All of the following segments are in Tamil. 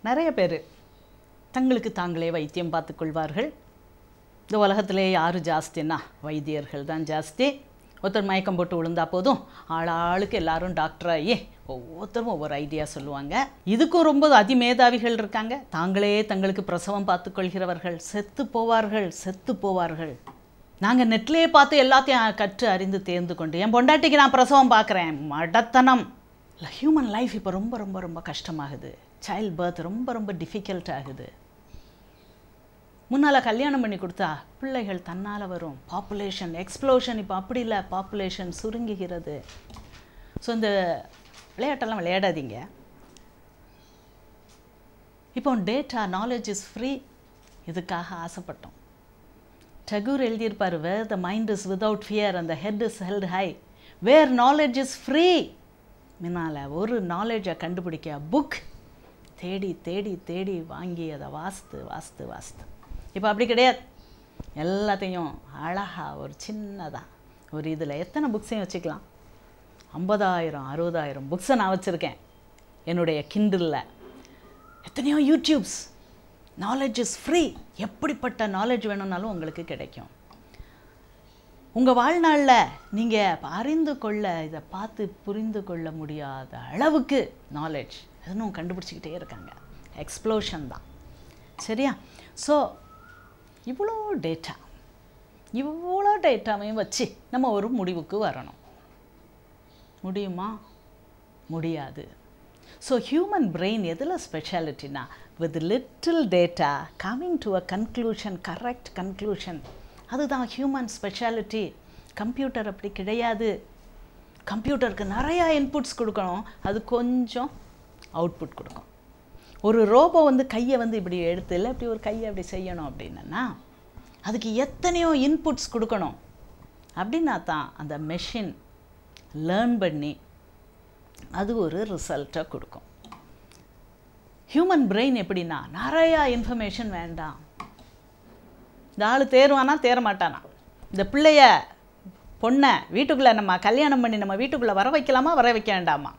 நிறைய பேர் தங்களுக்கு தாங்களே வைத்தியம் பார்த்து கொள்வார்கள். இந்த உலகத்திலே யார் ஜாஸ்தின்னா வைத்தியர்கள் தான் ஜாஸ்தி. ஒருத்தர் மயக்கம் போட்டு விழுந்தா போதும் ஆளாளுக்கு எல்லாரும் டாக்டராகி ஒவ்வொருத்தரும் ஒவ்வொரு ஐடியா சொல்லுவாங்க. இதுக்கும் ரொம்ப அதிமேதாவிகள் இருக்காங்க. தாங்களே தங்களுக்கு பிரசவம் பார்த்துக்கொள்கிறவர்கள் செத்து போவார்கள். நாங்கள் நெட்லேயே பார்த்து எல்லாத்தையும் கற்று அறிந்து தேர்ந்து கொண்டு என் பொண்டாட்டிக்கு நான் பிரசவம் பார்க்குறேன். மடத்தனம். இல்லை, ஹியூமன் லைஃப் இப்போ ரொம்ப ரொம்ப ரொம்ப கஷ்டமாகுது. சைல்ட் பர்த் ரொம்ப ரொம்ப டிஃபிகல்ட் ஆகுது. முன்னால் கல்யாணம் பண்ணி கொடுத்தா பிள்ளைகள் தன்னால் வரும். பாப்புலேஷன் எக்ஸ்ப்ளோஷன் இப்போ அப்படி இல்லை, பாப்புலேஷன் சுருங்குகிறது. ஸோ இந்த விளையாட்டெல்லாம் விளையாடாதீங்க. இப்போ டேட்டா நாலேஜ் இஸ் ஃப்ரீ, இதுக்காக ஆசைப்பட்டோம். டகூர் எழுதியிருப்பார், where the mind is without fear and the head is held high, where knowledge is free. முன்னால் ஒரு நாலேஜை கண்டுபிடிக்க புக் தேடி தேடி தேடி வாங்கி அதை வாஸ்து. இப்போ அப்படி கிடையாது. எல்லாத்தையும் அழகாக ஒரு சின்னதாக ஒரு இதில் எத்தனை புக்ஸையும் வச்சுக்கலாம். 50,000 60,000 புக்ஸை நான் வச்சுருக்கேன் என்னுடைய கிண்டலில். எத்தனையோ யூடியூப்ஸ். Knowledge is free. எப்படிப்பட்ட நாலேஜ் வேணும்னாலும் உங்களுக்கு கிடைக்கும். உங்கள் வாழ்நாளில் நீங்கள் அறிந்து கொள்ள, இதை பார்த்து புரிந்து கொள்ள முடியாத அளவுக்கு நாலேஜ் இன்னும் கண்டுபிடிச்சிக்கிட்டே இருக்காங்க. எக்ஸ்ப்ளோஷன் தான். சரியா? ஸோ இவ்வளோ டேட்டாவையும் வச்சு நம்ம ஒரு முடிவுக்கு வரணும். முடியுமா? முடியாது. ஸோ ஹியூமன் பிரெயின் எதில் ஸ்பெஷாலிட்டினா, with little data coming to a conclusion, correct conclusion. அதுதான் ஹியூமன் ஸ்பெஷாலிட்டி. கம்ப்யூட்டர் அப்படி கிடையாது. கம்ப்யூட்டருக்கு நிறையா இன்புட்ஸ் கொடுக்கணும், அது கொஞ்சம் அவுட்புட் கொடுக்கும். ஒரு ரோபோ கையை இப்படி எடுத்து இல்லை இப்படி ஒரு கையை அப்படி செய்யணும் அப்படின்னா அதுக்கு எத்தனையோ இன்புட்ஸ் கொடுக்கணும். அப்படின்னா தான் அந்த மெஷின் லேர்ன் பண்ணி அது ஒரு ரிசல்ட்டை கொடுக்கும். ஹியூமன் பிரெயின் எப்படின்னா, நிறையா இன்ஃபர்மேஷன் வேண்டாம். இந்த ஆள் தேருவானா தேர மாட்டானா, இந்த பிள்ளைய பொண்ணை வீட்டுக்குள்ளே நம்ம கல்யாணம் பண்ணி நம்ம வீட்டுக்குள்ளே வர வைக்கலாமா வர வைக்க வேண்டாமா,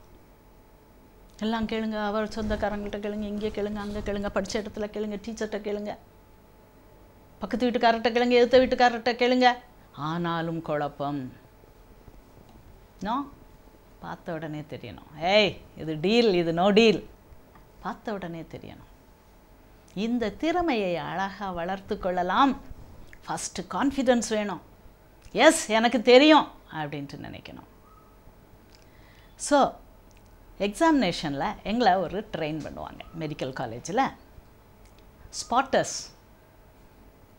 எல்லாம் கேளுங்க. அவர் சொந்தக்காரங்கள்ட்ட கேளுங்க, இங்கே கேளுங்க, அங்கே கேளுங்க, படித்த இடத்துல கேளுங்க, டீச்சர்கிட்ட கேளுங்க, பக்கத்து வீட்டுக்காரர்கிட்ட கேளுங்க, எதிர்த்த வீட்டுக்காரர்கிட்ட கேளுங்க. ஆனாலும் குழப்பம். பார்த்த உடனே தெரியணும். ஏய், இது டீல், இது நோ டீல். பார்த்த உடனே தெரியணும். இந்த திறமையை அழகாக வளர்த்து கொள்ளலாம். ஃபஸ்ட்டு கான்ஃபிடென்ஸ் வேணும். எஸ், எனக்கு தெரியும் அப்படின்ட்டு நினைக்கணும். ஸோ எக்ஸாமினேஷனில் எங்களை ஒரு ட்ரெயின் பண்ணுவாங்க மெடிக்கல் காலேஜில். ஸ்பாட்டர்ஸ்.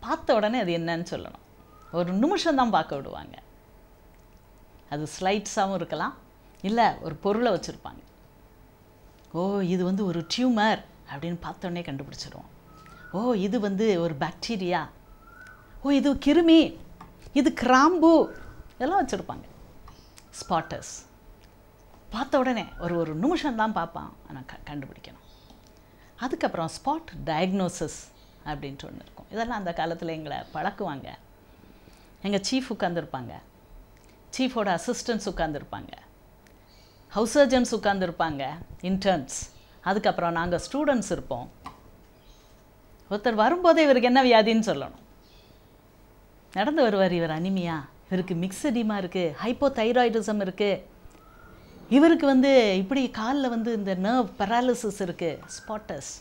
பார்த்த உடனே அது என்னன்னு சொல்லணும். ஒரு நிமிஷம் தான் பார்க்க விடுவாங்க. அது ஸ்லைட்ஸாகவும் இருக்கலாம், இல்லை ஒரு பொருளை வச்சுருப்பாங்க. ஓ, இது ஒரு டியூமர் அப்படின்னு பார்த்தோன்னே கண்டுபிடிச்சிடுவோம். ஓ, இது ஒரு பாக்டீரியா. ஓ, இது கிருமி, இது கிராம்பு, இதெல்லாம் வச்சுருப்பாங்க. ஸ்பாட்டர்ஸ். பார்த்த உடனே ஒரு நிமிஷம்தான் பார்ப்பான், ஆனால் கண்டுபிடிக்கணும். அதுக்கப்புறம் ஸ்பாட் டயக்னோசிஸ் அப்படின்ட்டு ஒன்று இருக்கும். இதெல்லாம் அந்த காலத்தில் எங்களை பழக்குவாங்க. எங்கள் சீஃப் உட்காந்துருப்பாங்க, சீஃபோட அசிஸ்டன்ட்ஸ் உட்காந்துருப்பாங்க, ஹவுஸ் சர்ஜன்ஸ் உட்காந்துருப்பாங்க, இன்டர்ன்ஸ். அதுக்கப்புறம் நாங்கள் ஸ்டூடெண்ட்ஸ் இருப்போம். ஒருத்தர் வரும்போதே இவருக்கு என்ன வியாதின்னு சொல்லணும். நடந்து வருவார், இவர் அனிமியா, இவருக்கு மிக்ஸடிமா இருக்குது, ஹைப்போதைராய்டிசம் இருக்குது, இவருக்கு இப்படி காலில் இந்த நர்வ் பெராலிசிஸ் இருக்குது. ஸ்பாட்டர்ஸ்.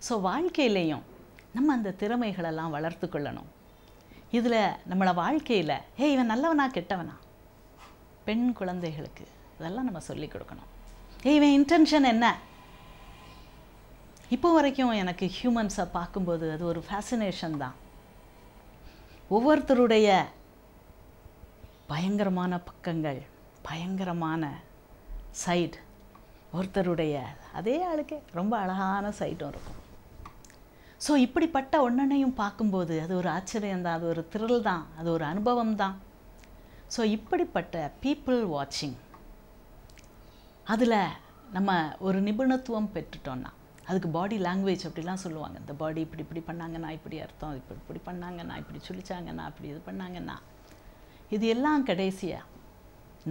ஸோ வாழ்க்கையிலையும் நம்ம அந்த திறமைகளெல்லாம் வளர்த்து கொள்ளணும். இதில் நம்மளை வாழ்க்கையில் இவன் நல்லவனா கெட்டவனா, பெண் குழந்தைகளுக்கு இதெல்லாம் நம்ம சொல்லிக் கொடுக்கணும். இவன் இன்டென்ஷன் என்ன. இப்போ வரைக்கும் எனக்கு ஹியூமன்ஸை பார்க்கும்போது அது ஒரு ஃபேசினேஷன் தான். ஒவ்வொருத்தருடைய பயங்கரமான பக்கங்கள், பயங்கரமான சைடு, ஒருத்தருடைய அதே ஆளுக்கே ரொம்ப அழகான சைடும் இருக்கும். ஸோ இப்படிப்பட்ட ஒன்றனையும் பார்க்கும்போது அது ஒரு ஆச்சரியம்தான், அது ஒரு த்ரில் தான், அது ஒரு அனுபவம் தான். ஸோ இப்படிப்பட்ட பீப்புள் வாட்சிங், அதில் நம்ம ஒரு நிபுணத்துவம் பெற்றுட்டோன்னா, அதுக்கு பாடி லாங்குவேஜ் அப்படிலாம் சொல்லுவாங்க. இந்த பாடி இப்படி பண்ணாங்கன்னா இப்படி அர்த்தம், இப்படி பண்ணாங்கன்னா இப்படி சொல்லிச்சாங்கன்னா அப்படி இது பண்ணாங்கன்னா, இது எல்லாம் கடைசியாக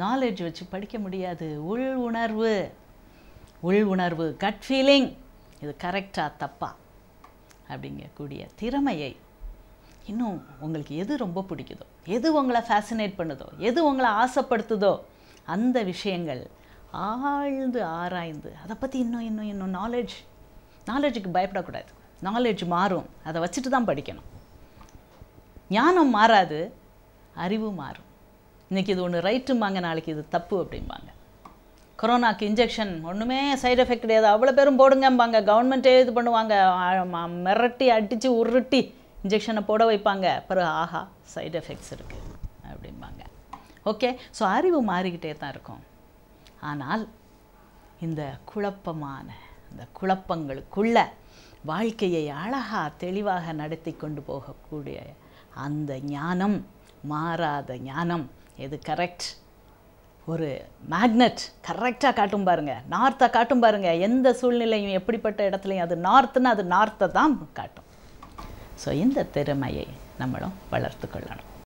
நாலேஜ் வச்சு படிக்க முடியாது. உள் உணர்வு, கட் ஃபீலிங், இது கரெக்டா தப்பா அப்படிங்கக்கூடிய திறமையை இன்னும் உங்களுக்கு எது ரொம்ப பிடிக்குதோ, எது உங்களை ஃபேசினேட் பண்ணுதோ, எது உங்களை ஆசைப்படுத்துதோ அந்த விஷயங்கள் ஆழ்ந்து ஆராய்ந்து அதை பற்றி இன்னும் நாலேஜுக்கு பயப்படக்கூடாது. நாலேஜ் மாறும், அதை வச்சுட்டு தான் படிக்கணும். ஞானம் மாறாது, அறிவு மாறும். இன்றைக்கி இது ஒன்று ரைட்டும்பாங்க, நாளைக்கு இது தப்பு அப்படிம்பாங்க. கொரோனாக்கு இன்ஜெக்ஷன் ஒன்றுமே சைடு எஃபெக்ட் கிடையாது, அவ்வளோ பேரும் போடுங்கம்பாங்க. கவர்மெண்ட்டே இது பண்ணுவாங்க, மிரட்டி அடித்து உருட்டி இன்ஜெக்ஷனை போட வைப்பாங்க. பிறகு ஆஹா சைடு எஃபெக்ட்ஸ் இருக்குது அப்படிம்பாங்க. ஓகே, ஸோ அறிவு மாறிக்கிட்டே தான் இருக்கும். ஆனால் இந்த குழப்பமான இந்த குழப்பங்களுக்குள்ள வாழ்க்கையை அழகாக தெளிவாக நடத்தி கொண்டு போகக்கூடிய அந்த ஞானம், மாறாத ஞானம், எது கரெக்ட், ஒரு மேக்னெட் கரெக்டாக காட்டும் பாருங்கள், நார்த்தை காட்டும் பாருங்கள். எந்த சூழ்நிலையும் எப்படிப்பட்ட இடத்துலையும் அது நார்த்துன்னா அது நார்த்தை தான் காட்டும். ஸோ இந்த திறமையை நம்மளும் வளர்த்து கொள்ளணும்.